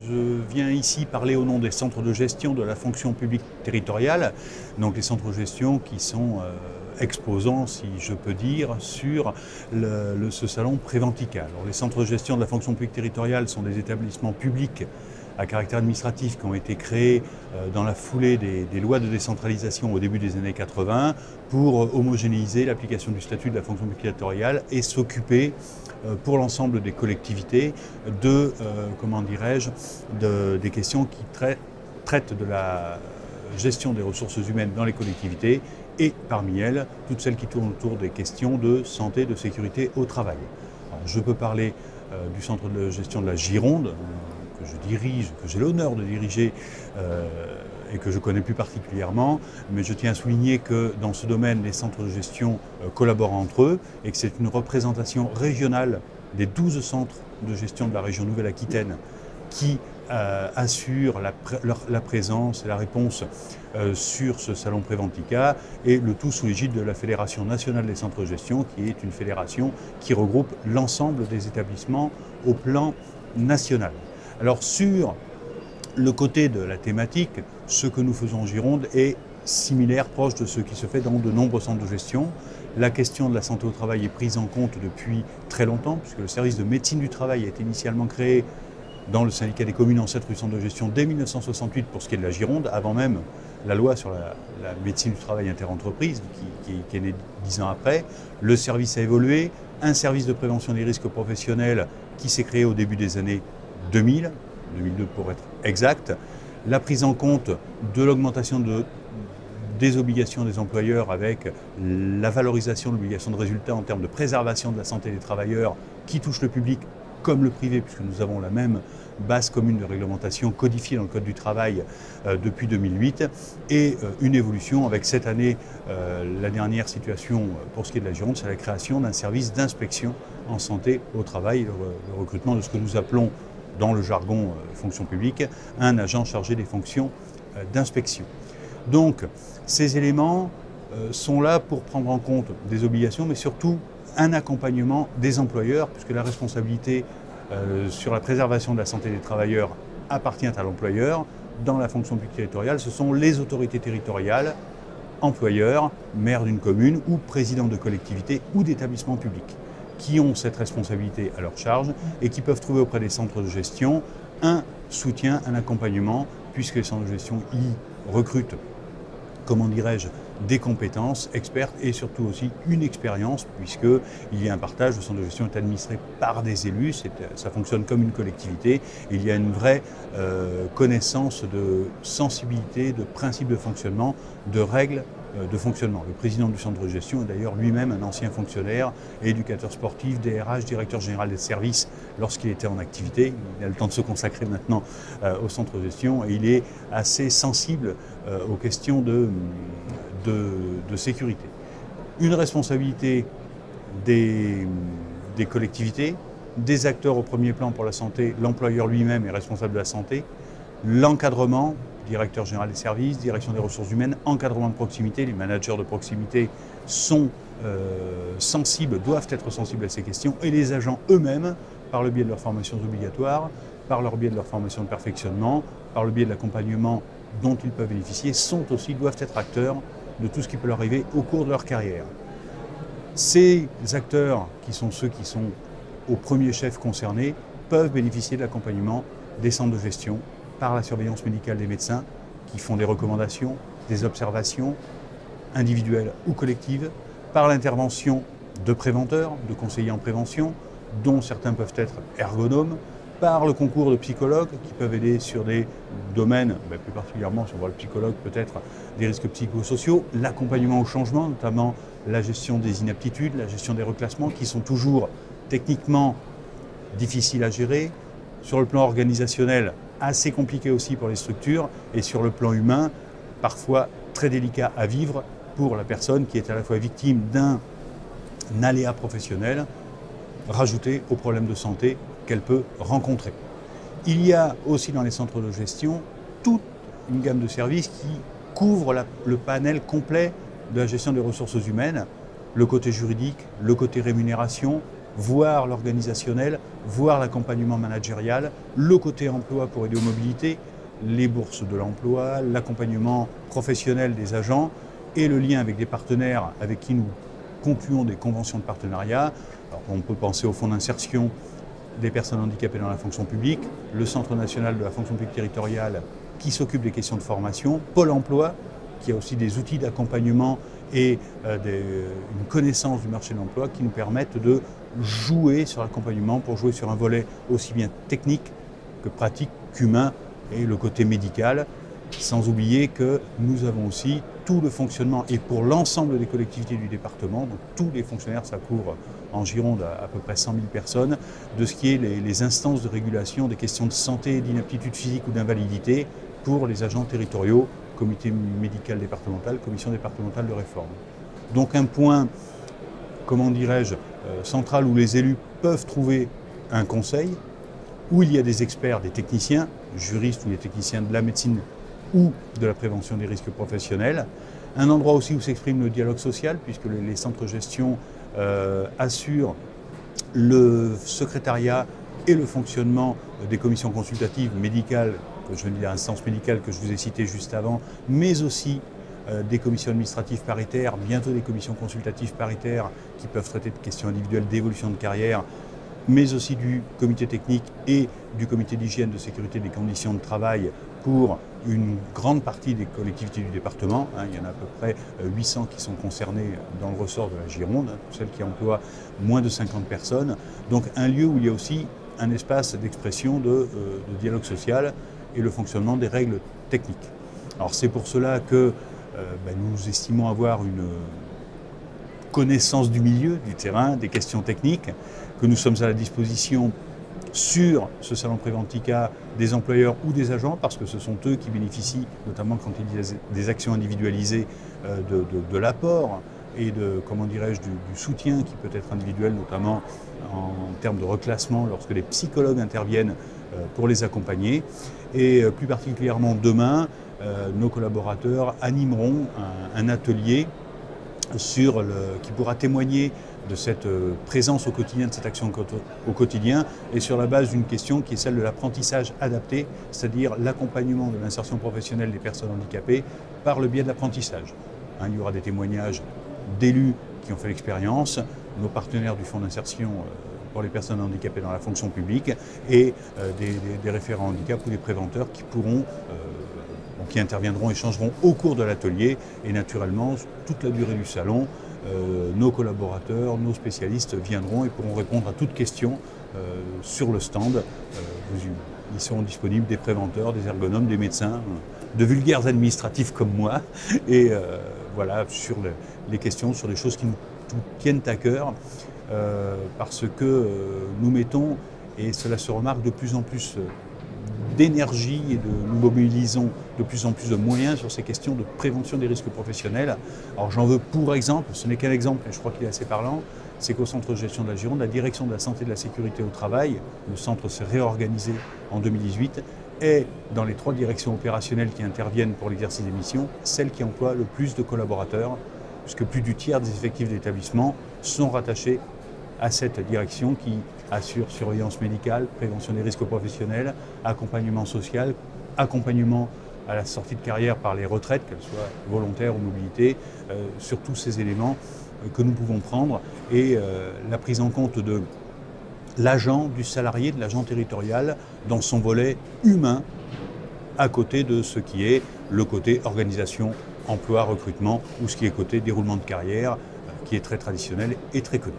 Je viens ici parler au nom des centres de gestion de la fonction publique territoriale, donc les centres de gestion qui sont exposants, si je peux dire, sur ce salon Préventica. Alors, les centres de gestion de la fonction publique territoriale sont des établissements publics à caractère administratif qui ont été créés dans la foulée des lois de décentralisation au début des années 80 pour homogénéiser l'application du statut de la fonction publique territoriale et s'occuper pour l'ensemble des collectivités de, des questions qui traitent de la gestion des ressources humaines dans les collectivités et parmi elles, toutes celles qui tournent autour des questions de santé, de sécurité au travail. Alors, je peux parler du centre de gestion de la Gironde, que je dirige, que j'ai l'honneur de diriger et que je connais plus particulièrement, mais je tiens à souligner que dans ce domaine, les centres de gestion collaborent entre eux et que c'est une représentation régionale des 12 centres de gestion de la région Nouvelle-Aquitaine qui assure la présence et la réponse sur ce salon Préventica, et le tout sous l'égide de la Fédération nationale des centres de gestion, qui est une fédération qui regroupe l'ensemble des établissements au plan national. Alors sur le côté de la thématique, ce que nous faisons en Gironde est similaire, proche de ce qui se fait dans de nombreux centres de gestion. La question de la santé au travail est prise en compte depuis très longtemps, puisque le service de médecine du travail a été initialement créé dans le syndicat des communes ancêtres du centre de gestion dès 1968 pour ce qui est de la Gironde, avant même la loi sur la médecine du travail interentreprise qui est née 10 ans après. Le service a évolué, un service de prévention des risques professionnels qui s'est créé au début des années 2000, 2002 pour être exact, la prise en compte de l'augmentation des obligations des employeurs avec la valorisation de l'obligation de résultat en termes de préservation de la santé des travailleurs qui touche le public comme le privé, puisque nous avons la même base commune de réglementation codifiée dans le Code du travail depuis 2008, et une évolution avec cette année, la dernière situation pour ce qui est de la Gironde, c'est la création d'un service d'inspection en santé au travail, le recrutement de ce que nous appelons dans le jargon fonction publique, un agent chargé des fonctions d'inspection. Donc ces éléments sont là pour prendre en compte des obligations, mais surtout un accompagnement des employeurs, puisque la responsabilité sur la préservation de la santé des travailleurs appartient à l'employeur. Dans la fonction publique territoriale, ce sont les autorités territoriales, employeurs, maires d'une commune ou présidents de collectivités ou d'établissements publics, qui ont cette responsabilité à leur charge et qui peuvent trouver auprès des centres de gestion un soutien, un accompagnement, puisque les centres de gestion y recrutent, comment dirais-je, des compétences expertes et surtout aussi une expérience, puisqu'il y a un partage. Le centre de gestion est administré par des élus, ça fonctionne comme une collectivité. Il y a une vraie connaissance de sensibilité, de principes de fonctionnement, de règles de fonctionnement. Le président du centre de gestion est d'ailleurs lui-même un ancien fonctionnaire, éducateur sportif, DRH, directeur général des services lorsqu'il était en activité. Il a le temps de se consacrer maintenant au centre de gestion et il est assez sensible aux questions de sécurité. Une responsabilité des collectivités, des acteurs au premier plan pour la santé, l'employeur lui-même est responsable de la santé, l'encadrement, directeur général des services, direction des ressources humaines, encadrement de proximité, les managers de proximité sont sensibles, doivent être sensibles à ces questions, et les agents eux-mêmes, par le biais de leurs formations obligatoires, par le biais de leur formation de perfectionnement, par le biais de l'accompagnement dont ils peuvent bénéficier, doivent être acteurs de tout ce qui peut leur arriver au cours de leur carrière. Ces acteurs, qui sont ceux qui sont au premier chef concernés, peuvent bénéficier de l'accompagnement des centres de gestion par la surveillance médicale des médecins qui font des recommandations, des observations individuelles ou collectives, par l'intervention de préventeurs, de conseillers en prévention, dont certains peuvent être ergonomes, par le concours de psychologues qui peuvent aider sur des domaines, plus particulièrement si on voit le psychologue peut-être, des risques psychosociaux, l'accompagnement au changement, notamment la gestion des inaptitudes, la gestion des reclassements qui sont toujours techniquement difficiles à gérer, sur le plan organisationnel assez compliqué aussi pour les structures et sur le plan humain parfois très délicat à vivre pour la personne qui est à la fois victime d'un aléa professionnel rajouté aux problèmes de santé qu'elle peut rencontrer. Il y a aussi dans les centres de gestion toute une gamme de services qui couvre le panel complet de la gestion des ressources humaines, le côté juridique, le côté rémunération, voir l'organisationnel, voir l'accompagnement managérial, le côté emploi pour aider aux mobilités, les bourses de l'emploi, l'accompagnement professionnel des agents et le lien avec des partenaires avec qui nous concluons des conventions de partenariat. Alors, on peut penser au fonds d'insertion des personnes handicapées dans la fonction publique, le Centre national de la fonction publique territoriale qui s'occupe des questions de formation, Pôle emploi qui a aussi des outils d'accompagnement et une connaissance du marché de l'emploi qui nous permettent de jouer sur l'accompagnement pour jouer sur un volet aussi bien technique que pratique qu'humain et le côté médical, sans oublier que nous avons aussi tout le fonctionnement et pour l'ensemble des collectivités du département, donc tous les fonctionnaires, ça couvre en Gironde à peu près 100 000 personnes, de ce qui est les instances de régulation des questions de santé, d'inaptitude physique ou d'invalidité pour les agents territoriaux, comité médical départemental, commission départementale de réforme. Donc un point, comment dirais-je, central où les élus peuvent trouver un conseil, où il y a des experts, des techniciens, juristes ou des techniciens de la médecine ou de la prévention des risques professionnels. Un endroit aussi où s'exprime le dialogue social, puisque les centres gestion assurent le secrétariat et le fonctionnement des commissions consultatives médicales, que je veux dire instances médicales que je vous ai citées juste avant, mais aussi des commissions administratives paritaires, bientôt des commissions consultatives paritaires qui peuvent traiter de questions individuelles d'évolution de carrière, mais aussi du comité technique et du comité d'hygiène, de sécurité des conditions de travail pour une grande partie des collectivités du département. Il y en a à peu près 800 qui sont concernées dans le ressort de la Gironde, celles qui emploient moins de 50 personnes. Donc un lieu où il y a aussi un espace d'expression de dialogue social et le fonctionnement des règles techniques. Alors c'est pour cela que nous estimons avoir une connaissance du milieu, du terrain, des questions techniques, que nous sommes à la disposition sur ce salon Préventica des employeurs ou des agents, parce que ce sont eux qui bénéficient, notamment quand il y a des actions individualisées, de l'apport et de, comment dirais-je, du soutien qui peut être individuel, notamment en termes de reclassement lorsque les psychologues interviennent pour les accompagner. Et plus particulièrement demain, nos collaborateurs animeront un atelier qui pourra témoigner de cette présence au quotidien, de cette action au quotidien, et sur la base d'une question qui est celle de l'apprentissage adapté, c'est-à-dire l'accompagnement de l'insertion professionnelle des personnes handicapées par le biais de l'apprentissage. Il y aura des témoignages d'élus qui ont fait l'expérience, nos partenaires du fonds d'insertion pour les personnes handicapées dans la fonction publique et des référents handicap ou des préventeurs qui interviendront, échangeront au cours de l'atelier et naturellement, toute la durée du salon, nos collaborateurs, nos spécialistes viendront et pourront répondre à toutes questions sur le stand. Ils seront disponibles des préventeurs, des ergonomes, des médecins, de vulgaires administratifs comme moi et voilà, sur les questions, sur des choses qui nous tiennent à cœur parce que nous mettons, et cela se remarque de plus en plus, d'énergie et nous mobilisons de plus en plus de moyens sur ces questions de prévention des risques professionnels. Alors j'en veux pour exemple, ce n'est qu'un exemple, mais je crois qu'il est assez parlant, c'est qu'au centre de gestion de la Gironde, la direction de la santé et de la sécurité au travail, le centre s'est réorganisé en 2018, est dans les 3 directions opérationnelles qui interviennent pour l'exercice des missions, celle qui emploie le plus de collaborateurs, puisque plus du tiers des effectifs d'établissement sont rattachés à cette direction qui assure surveillance médicale, prévention des risques professionnels, accompagnement social, accompagnement à la sortie de carrière par les retraites, qu'elles soient volontaires ou mobilité, sur tous ces éléments que nous pouvons prendre et la prise en compte de l'agent, du salarié, de l'agent territorial dans son volet humain à côté de ce qui est le côté organisation, emploi, recrutement ou ce qui est côté déroulement de carrière qui est très traditionnel et très connu.